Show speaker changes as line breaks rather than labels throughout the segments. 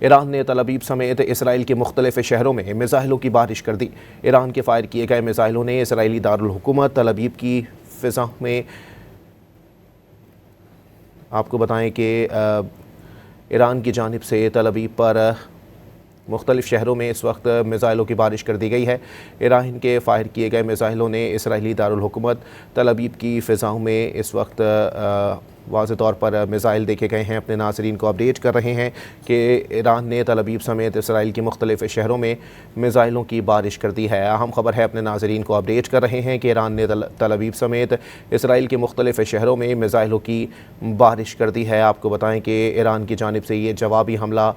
Iran ने तल अवीव समेत इसराइल के मुख्तलिफ शहरों में मिसाइलों की बारिश कर दी। ईरान के फायर किए गए मिसाइलों ने इसराइली दारुल हुकूमत तल अवीव की फ़िज़ा में, आपको बताएं कि ईरान की जानिब से तल अवीव पर मुख्तलिफ शहरों में इस वक्त मिसाइलों की बारिश कर दी गई है। ईरान के फायर किए गए मिसाइलों ने इसराइली दारुल हुकूमत तल अवीव की फ़िज़ाओं में इस वक्त वाज़े तौर पर मिसाइल देखे गए हैं। अपने नाज़रीन को अपडेट कर रहे हैं कि ईरान ने तल अवीव समेत इसराइल की मुख्तलिफ शहरों में मिसाइलों की बारिश कर दी है। अहम खबर है, अपने नाज़रीन को अपडेट कर रहे हैं कि ईरान ने तल अवीव समेत इसराइल के मुख्तलिफ शहरों में मिसाइलों की बारिश कर दी है। आपको बताएं कि ईरान की जानिब से ये जवाबी हमला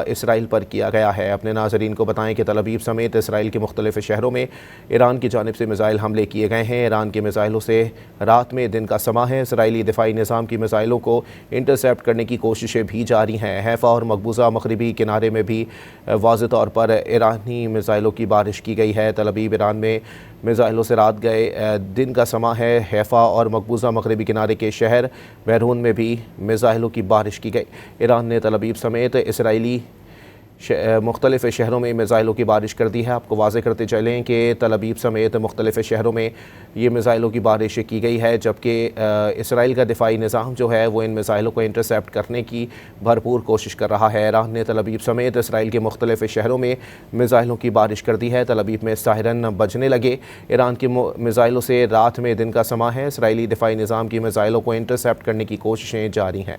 इसराइल पर किया गया है। अपने नाज़रीन को बताएं कि तल अवीव समेत इसराइल के मुख्तलिफ शहरों में ईरान की जानिब से मिसाइल हमले किए गए हैं। ईरान के मिसाइलों से रात में दिन का समा है। इसराइली दिफाई निज़ाम की मिसाइलों को इंटरसेप्ट करने की कोशिशें भी जारी हैं। हैफ़ा और मकबूजा मगरबी किनारे में भी वाज़े तौर पर ईरानी मिसाइलों की बारिश की गई है। तल अवीव ईरान में मिसाइलों से रात गए दिन का समा है। हैफ़ा और मकबूजा मगरबी किनारे के शहर बैरून में भी मिसाइलों की बारिश की गई। ईरान ने तल अवीव समेत इसराइली मुख्तलिफ शहरों में मिसाइलों की बारिश कर दी है। आपको वाज़े करते चलें कि तल अवीव समेत मुख्तलिफ शहरों में ये मिसाइलों की बारिश की गई है, जबकि इसराइल का दिफाई निज़ाम जो है वो इन मिसाइलों को इंटरसेप्ट करने की भरपूर कोशिश कर रहा है। ईरान ने तल अवीव समेत इसराइल के मुख्तलिफ शहरों में मिसाइलों की बारिश कर दी है। तल अवीव में सायरन बजने लगे। ईरान की मिसाइलों से रात में दिन का समा है। इसराइली दिफाई निज़ाम की मिसाइलों को इंटरसेप्ट करने की कोशिशें जारी हैं।